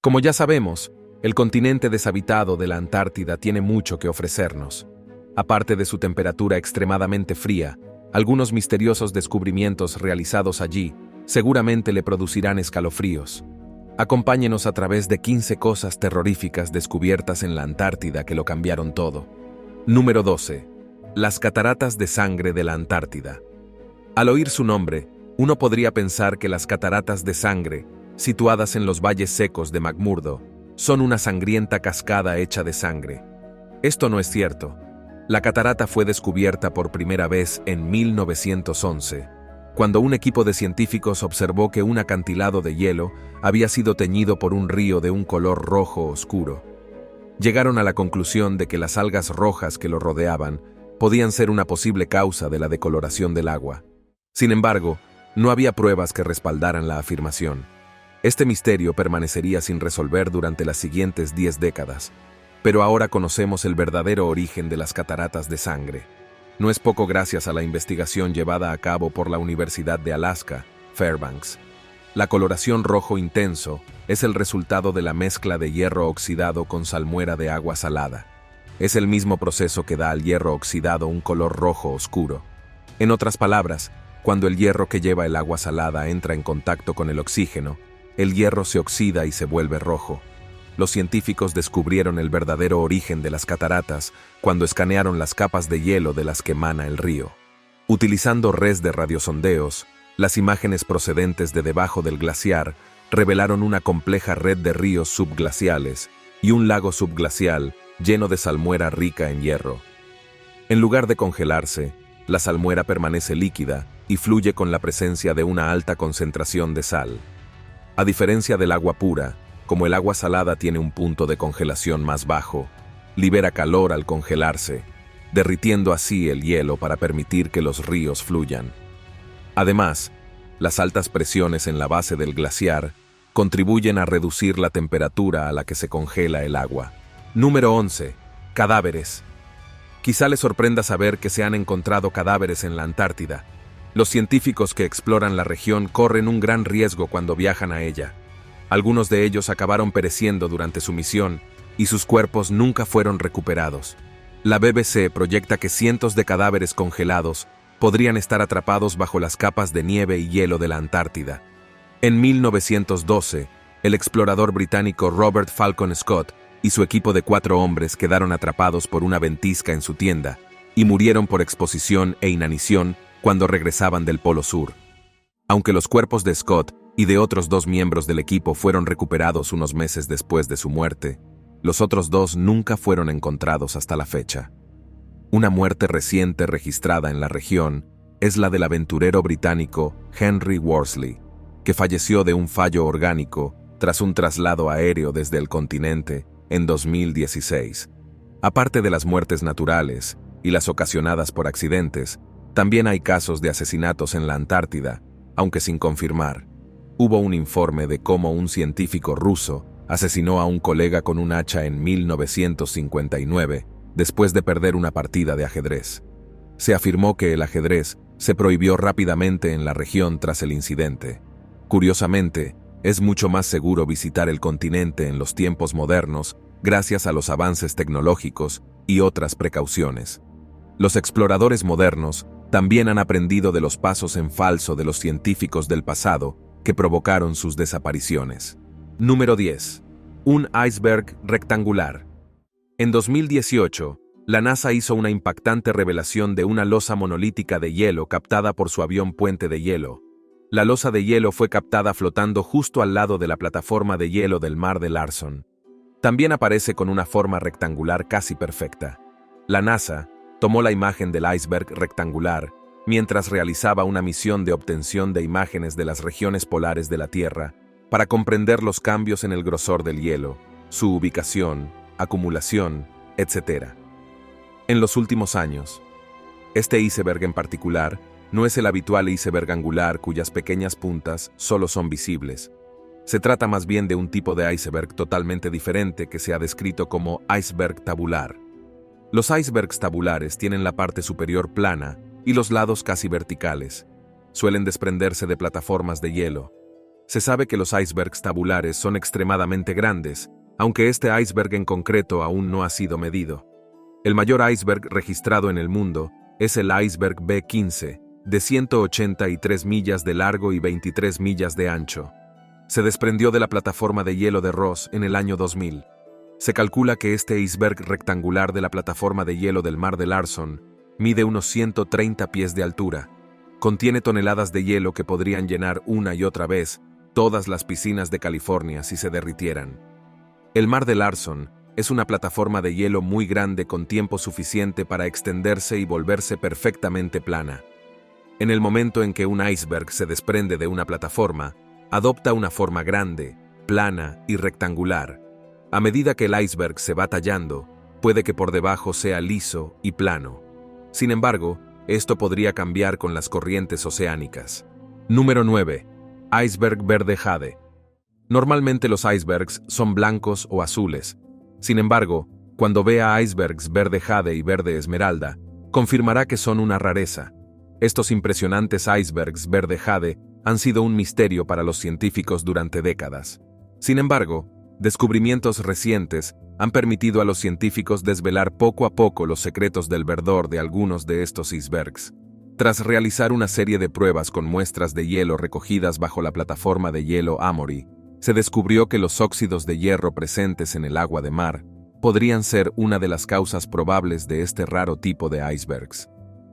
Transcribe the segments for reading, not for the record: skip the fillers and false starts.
Como ya sabemos, el continente deshabitado de la Antártida tiene mucho que ofrecernos. Aparte de su temperatura extremadamente fría, algunos misteriosos descubrimientos realizados allí seguramente le producirán escalofríos. Acompáñenos a través de 15 cosas terroríficas descubiertas en la Antártida que lo cambiaron todo. Número 12. Las cataratas de sangre de la Antártida. Al oír su nombre, uno podría pensar que las cataratas de sangre, situadas en los valles secos de McMurdo, son una sangrienta cascada hecha de sangre. Esto no es cierto. La catarata fue descubierta por primera vez en 1911, cuando un equipo de científicos observó que un acantilado de hielo había sido teñido por un río de un color rojo oscuro. Llegaron a la conclusión de que las algas rojas que lo rodeaban podían ser una posible causa de la decoloración del agua. Sin embargo, no había pruebas que respaldaran la afirmación. Este misterio permanecería sin resolver durante las siguientes 10 décadas, pero ahora conocemos el verdadero origen de las cataratas de sangre. No es poco gracias a la investigación llevada a cabo por la Universidad de Alaska, Fairbanks. La coloración rojo intenso es el resultado de la mezcla de hierro oxidado con salmuera de agua salada. Es el mismo proceso que da al hierro oxidado un color rojo oscuro. En otras palabras, cuando el hierro que lleva el agua salada entra en contacto con el oxígeno, el hierro se oxida y se vuelve rojo. Los científicos descubrieron el verdadero origen de las cataratas cuando escanearon las capas de hielo de las que emana el río. Utilizando redes de radiosondeos, las imágenes procedentes de debajo del glaciar revelaron una compleja red de ríos subglaciales y un lago subglacial lleno de salmuera rica en hierro. En lugar de congelarse, la salmuera permanece líquida y fluye con la presencia de una alta concentración de sal. A diferencia del agua pura, como el agua salada tiene un punto de congelación más bajo, libera calor al congelarse, derritiendo así el hielo para permitir que los ríos fluyan. Además, las altas presiones en la base del glaciar contribuyen a reducir la temperatura a la que se congela el agua. Número 11. Cadáveres. Quizá les sorprenda saber que se han encontrado cadáveres en la Antártida. Los científicos que exploran la región corren un gran riesgo cuando viajan a ella. Algunos de ellos acabaron pereciendo durante su misión y sus cuerpos nunca fueron recuperados. La BBC proyecta que cientos de cadáveres congelados podrían estar atrapados bajo las capas de nieve y hielo de la Antártida. En 1912, el explorador británico Robert Falcon Scott y su equipo de 4 hombres quedaron atrapados por una ventisca en su tienda y murieron por exposición e inanición cuando regresaban del Polo Sur. Aunque los cuerpos de Scott y de otros 2 miembros del equipo fueron recuperados unos meses después de su muerte, los otros 2 nunca fueron encontrados hasta la fecha. Una muerte reciente registrada en la región es la del aventurero británico Henry Worsley, que falleció de un fallo orgánico tras un traslado aéreo desde el continente en 2016. Aparte de las muertes naturales y las ocasionadas por accidentes, también hay casos de asesinatos en la Antártida, aunque sin confirmar. Hubo un informe de cómo un científico ruso asesinó a un colega con un hacha en 1959, después de perder una partida de ajedrez. Se afirmó que el ajedrez se prohibió rápidamente en la región tras el incidente. Curiosamente, es mucho más seguro visitar el continente en los tiempos modernos gracias a los avances tecnológicos y otras precauciones. Los exploradores modernos también han aprendido de los pasos en falso de los científicos del pasado que provocaron sus desapariciones. Número 10. Un iceberg rectangular. En 2018, la NASA hizo una impactante revelación de una losa monolítica de hielo captada por su avión puente de hielo. La losa de hielo fue captada flotando justo al lado de la plataforma de hielo del mar de Larson. También aparece con una forma rectangular casi perfecta. La NASA tomó la imagen del iceberg rectangular mientras realizaba una misión de obtención de imágenes de las regiones polares de la Tierra para comprender los cambios en el grosor del hielo, su ubicación, acumulación, etc. En los últimos años, este iceberg en particular no es el habitual iceberg angular cuyas pequeñas puntas solo son visibles. Se trata más bien de un tipo de iceberg totalmente diferente que se ha descrito como iceberg tabular. Los icebergs tabulares tienen la parte superior plana y los lados casi verticales. Suelen desprenderse de plataformas de hielo. Se sabe que los icebergs tabulares son extremadamente grandes, aunque este iceberg en concreto aún no ha sido medido. El mayor iceberg registrado en el mundo es el iceberg B15, de 183 millas de largo y 23 millas de ancho. Se desprendió de la plataforma de hielo de Ross en el año 2000. Se calcula que este iceberg rectangular de la plataforma de hielo del mar de Larson mide unos 130 pies de altura. Contiene toneladas de hielo que podrían llenar una y otra vez todas las piscinas de California si se derritieran. El mar de Larson es una plataforma de hielo muy grande con tiempo suficiente para extenderse y volverse perfectamente plana. En el momento en que un iceberg se desprende de una plataforma, adopta una forma grande, plana y rectangular. A medida que el iceberg se va tallando, puede que por debajo sea liso y plano. Sin embargo, esto podría cambiar con las corrientes oceánicas. Número 9. Iceberg verde jade. Normalmente los icebergs son blancos o azules. Sin embargo, cuando vea icebergs verde jade y verde esmeralda, confirmará que son una rareza. Estos impresionantes icebergs verde jade han sido un misterio para los científicos durante décadas. Sin embargo, descubrimientos recientes han permitido a los científicos desvelar poco a poco los secretos del verdor de algunos de estos icebergs. Tras realizar una serie de pruebas con muestras de hielo recogidas bajo la plataforma de hielo Amory, se descubrió que los óxidos de hierro presentes en el agua de mar podrían ser una de las causas probables de este raro tipo de icebergs.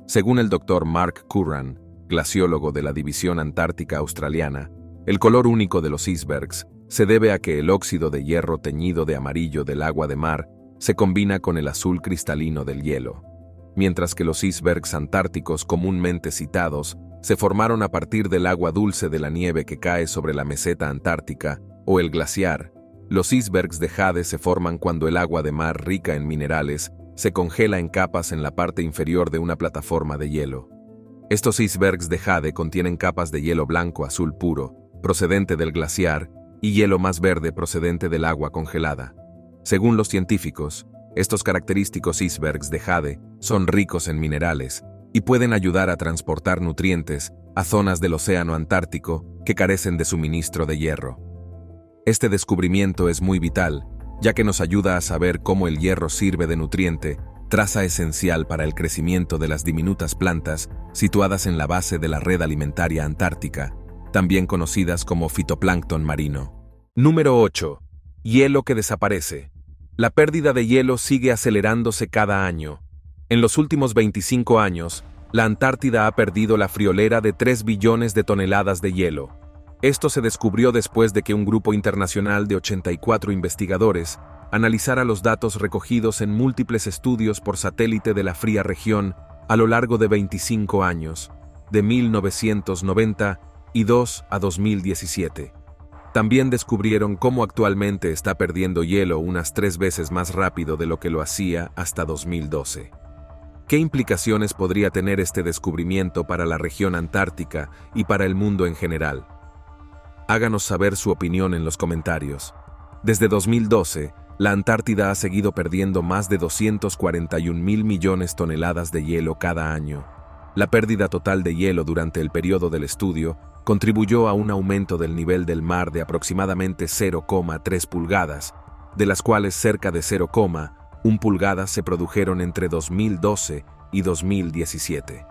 Según el Dr. Mark Curran, glaciólogo de la División Antártica Australiana, el color único de los icebergs se debe a que el óxido de hierro teñido de amarillo del agua de mar se combina con el azul cristalino del hielo, mientras que los icebergs antárticos comúnmente citados se formaron a partir del agua dulce de la nieve que cae sobre la meseta antártica o el glaciar. Los icebergs de jade se forman cuando el agua de mar rica en minerales se congela en capas en la parte inferior de una plataforma de hielo. Estos icebergs de jade contienen capas de hielo blanco azul puro, procedente del glaciar, y hielo más verde procedente del agua congelada. Según los científicos, estos característicos icebergs de jade son ricos en minerales y pueden ayudar a transportar nutrientes a zonas del océano Antártico que carecen de suministro de hierro. Este descubrimiento es muy vital, ya que nos ayuda a saber cómo el hierro sirve de nutriente, traza esencial para el crecimiento de las diminutas plantas situadas en la base de la red alimentaria antártica, también conocidas como fitoplancton marino. Número 8. Hielo que desaparece. La pérdida de hielo sigue acelerándose cada año. En los últimos 25 años, la Antártida ha perdido la friolera de 3 billones de toneladas de hielo. Esto se descubrió después de que un grupo internacional de 84 investigadores analizara los datos recogidos en múltiples estudios por satélite de la fría región a lo largo de 25 años, de 1992 a 2017. También descubrieron cómo actualmente está perdiendo hielo unas 3 veces más rápido de lo que lo hacía hasta 2012. ¿Qué implicaciones podría tener este descubrimiento para la región antártica y para el mundo en general? Háganos saber su opinión en los comentarios. Desde 2012, la Antártida ha seguido perdiendo más de 241.000 millones de toneladas de hielo cada año. La pérdida total de hielo durante el periodo del estudio contribuyó a un aumento del nivel del mar de aproximadamente 0,3 pulgadas, de las cuales cerca de 0,1 pulgadas se produjeron entre 2012 y 2017.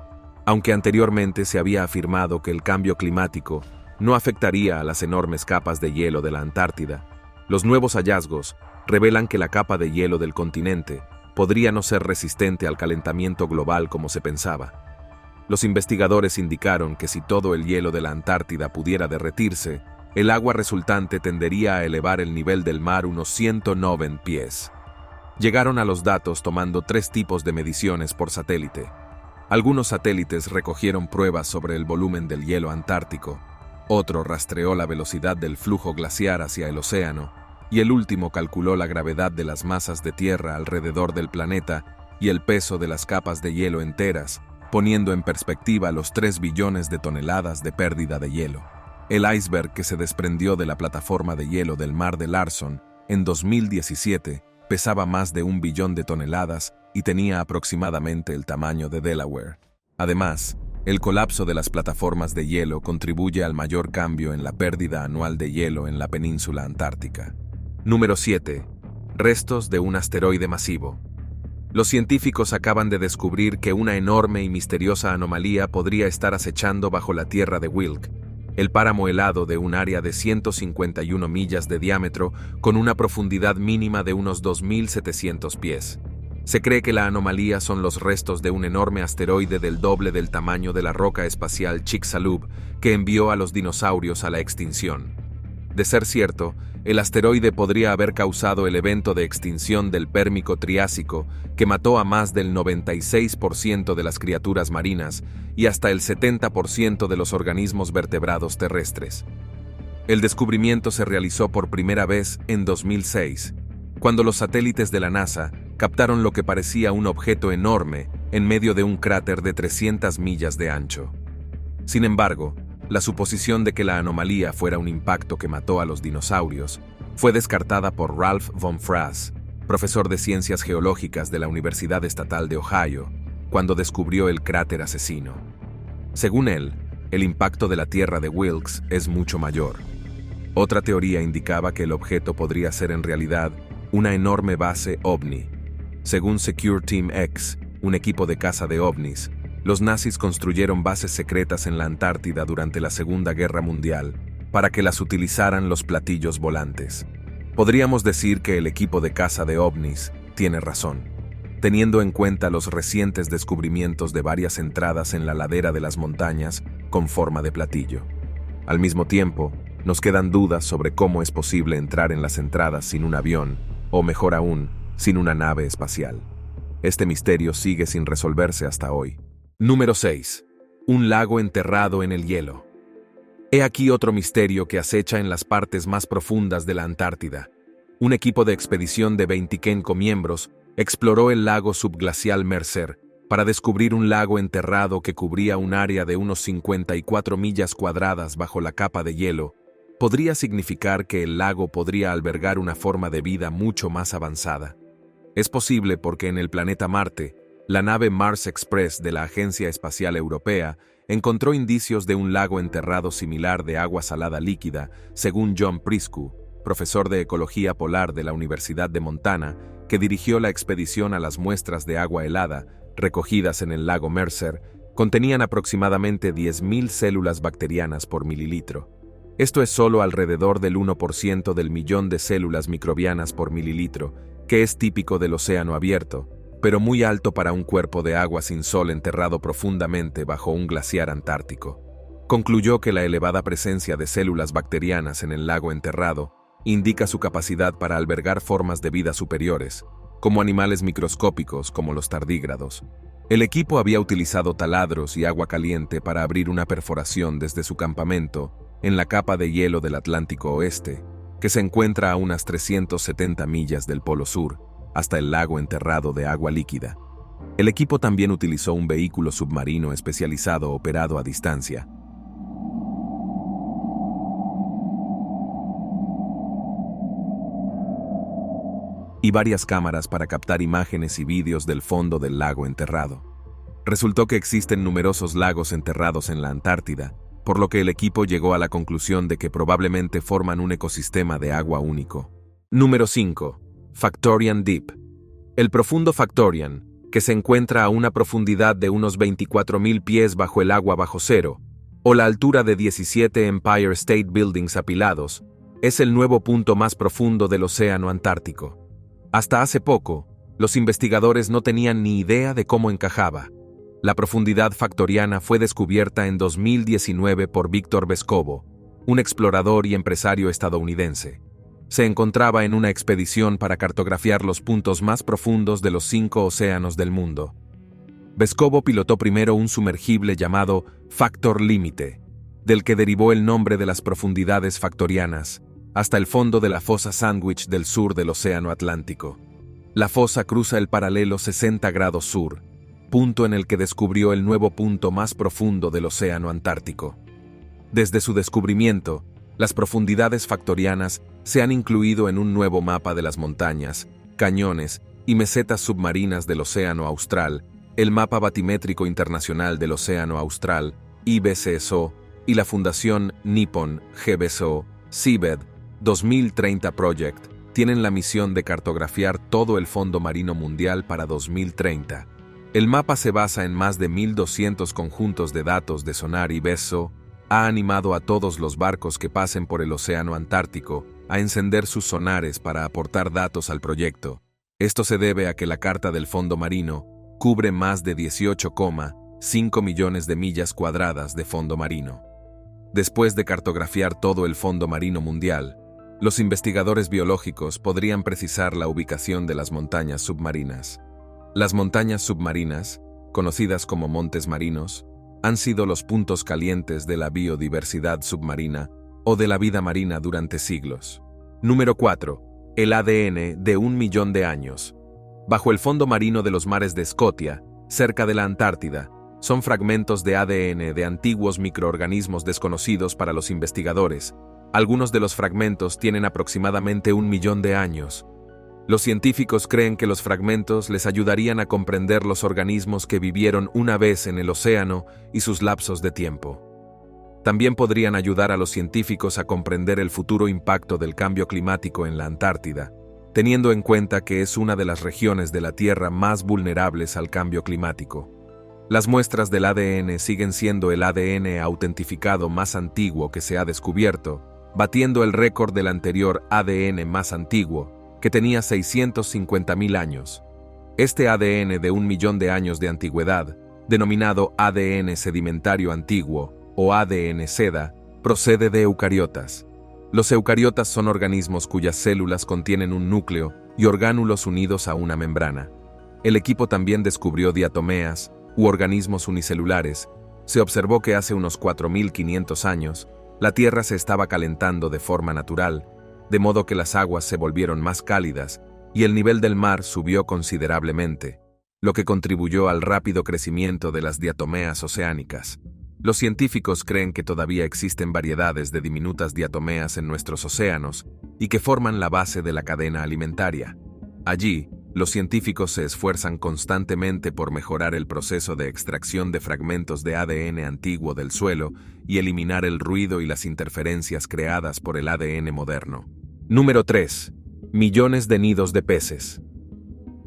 Aunque anteriormente se había afirmado que el cambio climático no afectaría a las enormes capas de hielo de la Antártida, los nuevos hallazgos revelan que la capa de hielo del continente podría no ser resistente al calentamiento global como se pensaba. Los investigadores indicaron que si todo el hielo de la Antártida pudiera derretirse, el agua resultante tendería a elevar el nivel del mar unos 109 pies. Llegaron a los datos tomando 3 tipos de mediciones por satélite. Algunos satélites recogieron pruebas sobre el volumen del hielo antártico, otro rastreó la velocidad del flujo glaciar hacia el océano, y el último calculó la gravedad de las masas de tierra alrededor del planeta y el peso de las capas de hielo enteras, poniendo en perspectiva los 3 billones de toneladas de pérdida de hielo. El iceberg que se desprendió de la plataforma de hielo del mar de Larson en 2017 pesaba más de 1 billón de toneladas y tenía aproximadamente el tamaño de Delaware. Además, El colapso de las plataformas de hielo contribuye al mayor cambio en la pérdida anual de hielo en la península antártica. Número 7. Restos de un asteroide masivo. Los científicos acaban de descubrir que una enorme y misteriosa anomalía podría estar acechando bajo la tierra de Wilkes, el páramo helado de un área de 151 millas de diámetro con una profundidad mínima de unos 2.700 pies. Se cree que la anomalía son los restos de un enorme asteroide del doble del tamaño de la roca espacial Chicxulub que envió a los dinosaurios a la extinción. De ser cierto, el asteroide podría haber causado el evento de extinción del Pérmico Triásico que mató a más del 96% de las criaturas marinas y hasta el 70% de los organismos vertebrados terrestres. El descubrimiento se realizó por primera vez en 2006, cuando los satélites de la NASA captaron lo que parecía un objeto enorme en medio de un cráter de 300 millas de ancho. Sin embargo, la suposición de que la anomalía fuera un impacto que mató a los dinosaurios fue descartada por Ralph von Frass, profesor de ciencias geológicas de la Universidad Estatal de Ohio, cuando descubrió el cráter asesino. Según él, el impacto de la Tierra de Wilkes es mucho mayor. Otra teoría indicaba que el objeto podría ser en realidad una enorme base ovni. Según Secure Team X, un equipo de caza de ovnis, los nazis construyeron bases secretas en la Antártida durante la Segunda Guerra Mundial para que las utilizaran los platillos volantes. Podríamos decir que el equipo de caza de ovnis tiene razón, teniendo en cuenta los recientes descubrimientos de varias entradas en la ladera de las montañas con forma de platillo. Al mismo tiempo, nos quedan dudas sobre cómo es posible entrar en las entradas sin un avión, o mejor aún, sin una nave espacial. Este misterio sigue sin resolverse hasta hoy. Número 6. Un lago enterrado en el hielo. He aquí otro misterio que acecha en las partes más profundas de la Antártida. Un equipo de expedición de 25 miembros exploró el lago subglacial Mercer para descubrir un lago enterrado que cubría un área de unos 54 millas cuadradas bajo la capa de hielo. Podría significar que el lago podría albergar una forma de vida mucho más avanzada. Es posible porque en el planeta Marte, la nave Mars Express de la Agencia Espacial Europea encontró indicios de un lago enterrado similar de agua salada líquida, según John Priscu, profesor de Ecología Polar de la Universidad de Montana, que dirigió la expedición a las muestras de agua helada recogidas en el lago Mercer, contenían aproximadamente 10.000 células bacterianas por mililitro. Esto es solo alrededor del 1% del millón de células microbianas por mililitro, que es típico del océano abierto, pero muy alto para un cuerpo de agua sin sol enterrado profundamente bajo un glaciar antártico. Concluyó que la elevada presencia de células bacterianas en el lago enterrado indica su capacidad para albergar formas de vida superiores, como animales microscópicos como los tardígrados. El equipo había utilizado taladros y agua caliente para abrir una perforación desde su campamento en la capa de hielo del Atlántico Oeste, que se encuentra a unas 370 millas del Polo Sur, hasta el lago enterrado de agua líquida. El equipo también utilizó un vehículo submarino especializado operado a distancia. Y varias cámaras para captar imágenes y vídeos del fondo del lago enterrado. Resultó que existen numerosos lagos enterrados en la Antártida, por lo que el equipo llegó a la conclusión de que probablemente forman un ecosistema de agua único. Número 5. Factorian Deep. El profundo Factorian, que se encuentra a una profundidad de unos 24.000 pies bajo el agua bajo cero, o la altura de 17 Empire State Buildings apilados, es el nuevo punto más profundo del océano Antártico. Hasta hace poco, los investigadores no tenían ni idea de cómo encajaba. La profundidad factoriana fue descubierta en 2019 por Víctor Vescovo, un explorador y empresario estadounidense. Se encontraba en una expedición para cartografiar los puntos más profundos de los 5 océanos del mundo. Vescovo pilotó primero un sumergible llamado Factor Límite, del que derivó el nombre de las profundidades factorianas, hasta el fondo de la fosa Sandwich del sur del océano Atlántico. La fosa cruza el paralelo 60 grados sur, punto en el que descubrió el nuevo punto más profundo del océano Antártico. Desde su descubrimiento, las profundidades factorianas se han incluido en un nuevo mapa de las montañas, cañones y mesetas submarinas del océano austral, el Mapa Batimétrico Internacional del Océano Austral, IBCSO, y la Fundación Nippon GBSO, Seabed 2030 Project, tienen la misión de cartografiar todo el fondo marino mundial para 2030. El mapa se basa en más de 1.200 conjuntos de datos de sonar y BESO, ha animado a todos los barcos que pasen por el Océano Antártico a encender sus sonares para aportar datos al proyecto. Esto se debe a que la Carta del Fondo Marino cubre más de 18,5 millones de millas cuadradas de fondo marino. Después de cartografiar todo el fondo marino mundial, los investigadores biológicos podrían precisar la ubicación de las montañas submarinas. Las montañas submarinas, conocidas como montes marinos, han sido los puntos calientes de la biodiversidad submarina o de la vida marina durante siglos. Número 4. El ADN de 1 millón de años. Bajo el fondo marino de los mares de Scotia, cerca de la Antártida, son fragmentos de ADN de antiguos microorganismos desconocidos para los investigadores. Algunos de los fragmentos tienen aproximadamente 1 millón de años. Los científicos creen que los fragmentos les ayudarían a comprender los organismos que vivieron una vez en el océano y sus lapsos de tiempo. También podrían ayudar a los científicos a comprender el futuro impacto del cambio climático en la Antártida, teniendo en cuenta que es una de las regiones de la Tierra más vulnerables al cambio climático. Las muestras del ADN siguen siendo el ADN autentificado más antiguo que se ha descubierto, batiendo el récord del anterior ADN más antiguo, que tenía 650.000 años. Este ADN de 1 millón de años de antigüedad, denominado ADN sedimentario antiguo o ADN seda, procede de eucariotas. Los eucariotas son organismos cuyas células contienen un núcleo y orgánulos unidos a una membrana. El equipo también descubrió diatomeas u organismos unicelulares. Se observó que hace unos 4.500 años, la Tierra se estaba calentando de forma natural, de modo que las aguas se volvieron más cálidas y el nivel del mar subió considerablemente, lo que contribuyó al rápido crecimiento de las diatomeas oceánicas. Los científicos creen que todavía existen variedades de diminutas diatomeas en nuestros océanos y que forman la base de la cadena alimentaria. Allí, los científicos se esfuerzan constantemente por mejorar el proceso de extracción de fragmentos de ADN antiguo del suelo y eliminar el ruido y las interferencias creadas por el ADN moderno. Número 3. Millones de nidos de peces.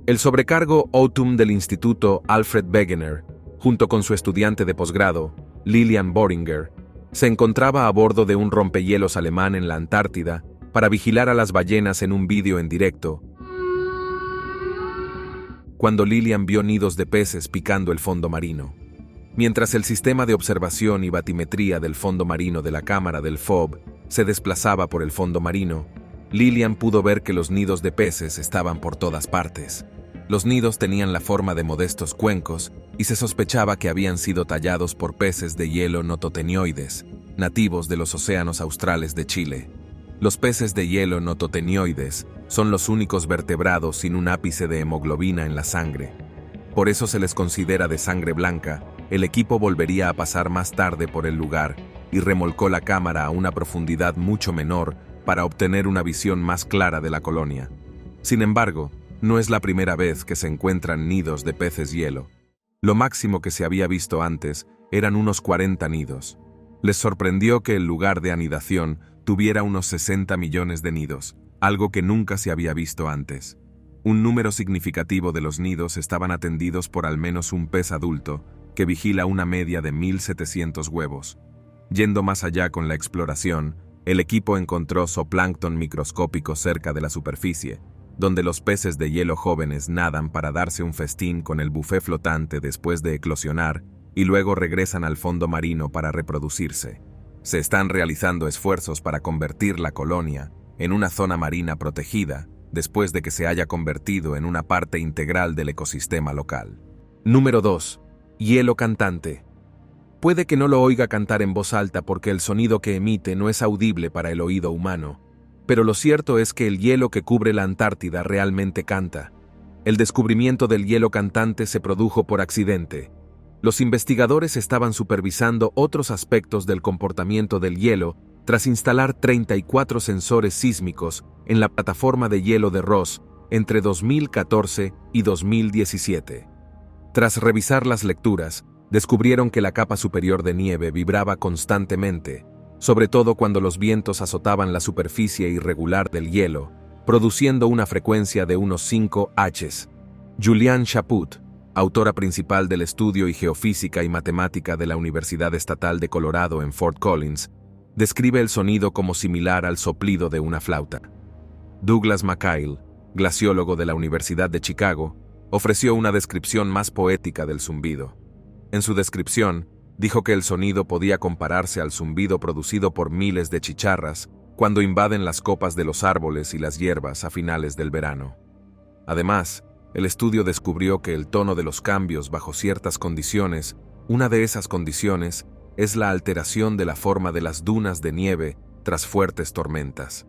El sobrecargo Autumn del Instituto Alfred Wegener, junto con su estudiante de posgrado, Lilian Bohringer, se encontraba a bordo de un rompehielos alemán en la Antártida para vigilar a las ballenas en un vídeo en directo, cuando Lilian vio nidos de peces picando el fondo marino. Mientras el sistema de observación y batimetría del fondo marino de la cámara del FOB se desplazaba por el fondo marino, Lilian pudo ver que los nidos de peces estaban por todas partes. Los nidos tenían la forma de modestos cuencos y se sospechaba que habían sido tallados por peces de hielo nototenioides, nativos de los océanos australes de Chile. Los peces de hielo nototenioides son los únicos vertebrados sin un ápice de hemoglobina en la sangre. Por eso se les considera de sangre blanca. El equipo volvería a pasar más tarde por el lugar y remolcó la cámara a una profundidad mucho menor para obtener una visión más clara de la colonia. Sin embargo, no es la primera vez que se encuentran nidos de peces hielo. Lo máximo que se había visto antes eran unos 40 nidos. Les sorprendió que el lugar de anidación tuviera unos 60 millones de nidos, algo que nunca se había visto antes. Un número significativo de los nidos estaban atendidos por al menos un pez adulto, que vigila una media de 1.700 huevos. Yendo más allá con la exploración, el equipo encontró zooplancton microscópico cerca de la superficie, donde los peces de hielo jóvenes nadan para darse un festín con el buffet flotante después de eclosionar y luego regresan al fondo marino para reproducirse. Se están realizando esfuerzos para convertir la colonia en una zona marina protegida después de que se haya convertido en una parte integral del ecosistema local. Número 2. Hielo cantante. Puede que no lo oiga cantar en voz alta porque el sonido que emite no es audible para el oído humano, pero lo cierto es que el hielo que cubre la Antártida realmente canta. El descubrimiento del hielo cantante se produjo por accidente. Los investigadores estaban supervisando otros aspectos del comportamiento del hielo tras instalar 34 sensores sísmicos en la plataforma de hielo de Ross entre 2014 y 2017. Tras revisar las lecturas, descubrieron que la capa superior de nieve vibraba constantemente, sobre todo cuando los vientos azotaban la superficie irregular del hielo, produciendo una frecuencia de unos 5 Hz. Juliane Chaput, autora principal del estudio y geofísica y matemática de la Universidad Estatal de Colorado en Fort Collins, describe el sonido como similar al soplido de una flauta. Douglas McKayle, glaciólogo de la Universidad de Chicago, ofreció una descripción más poética del zumbido. En su descripción, dijo que el sonido podía compararse al zumbido producido por miles de chicharras cuando invaden las copas de los árboles y las hierbas a finales del verano. Además, el estudio descubrió que el tono de los cambios bajo ciertas condiciones, una de esas condiciones, es la alteración de la forma de las dunas de nieve tras fuertes tormentas.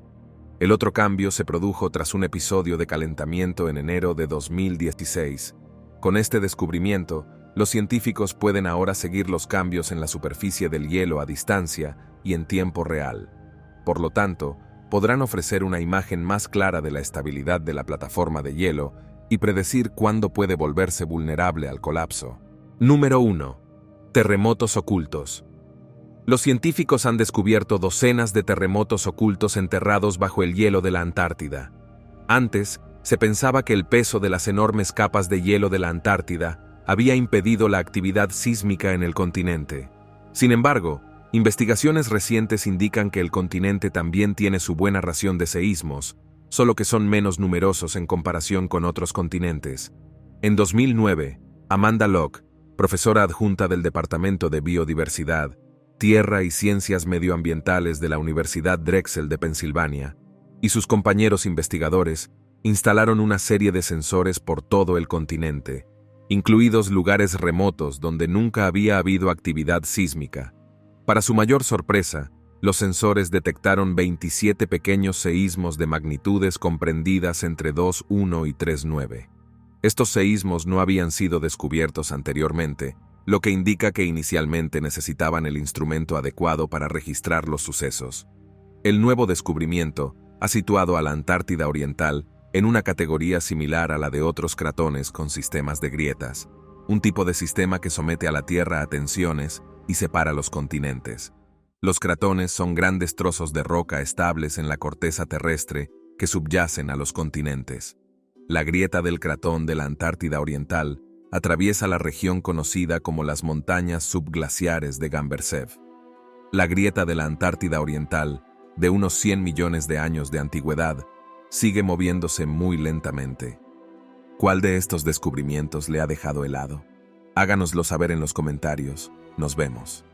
El otro cambio se produjo tras un episodio de calentamiento en enero de 2016. Con este descubrimiento, los científicos pueden ahora seguir los cambios en la superficie del hielo a distancia y en tiempo real. Por lo tanto, podrán ofrecer una imagen más clara de la estabilidad de la plataforma de hielo y predecir cuándo puede volverse vulnerable al colapso. Número 1. Terremotos ocultos. Los científicos han descubierto docenas de terremotos ocultos enterrados bajo el hielo de la Antártida. Antes, se pensaba que el peso de las enormes capas de hielo de la Antártida había impedido la actividad sísmica en el continente. Sin embargo, investigaciones recientes indican que el continente también tiene su buena ración de seísmos, solo que son menos numerosos en comparación con otros continentes. En 2009, Amanda Locke, profesora adjunta del Departamento de Biodiversidad, Tierra y Ciencias Medioambientales de la Universidad Drexel de Pensilvania, y sus compañeros investigadores instalaron una serie de sensores por todo el continente, incluidos lugares remotos donde nunca había habido actividad sísmica. Para su mayor sorpresa, los sensores detectaron 27 pequeños seísmos de magnitudes comprendidas entre 2,1 y 3,9. Estos seísmos no habían sido descubiertos anteriormente, lo que indica que inicialmente necesitaban el instrumento adecuado para registrar los sucesos. El nuevo descubrimiento ha situado a la Antártida Oriental en una categoría similar a la de otros cratones con sistemas de grietas, un tipo de sistema que somete a la Tierra a tensiones y separa los continentes. Los cratones son grandes trozos de roca estables en la corteza terrestre que subyacen a los continentes. La grieta del cratón de la Antártida Oriental atraviesa la región conocida como las montañas subglaciares de Gambersev. La grieta de la Antártida Oriental, de unos 100 millones de años de antigüedad, sigue moviéndose muy lentamente. ¿Cuál de estos descubrimientos le ha dejado helado? Háganoslo saber en los comentarios. Nos vemos.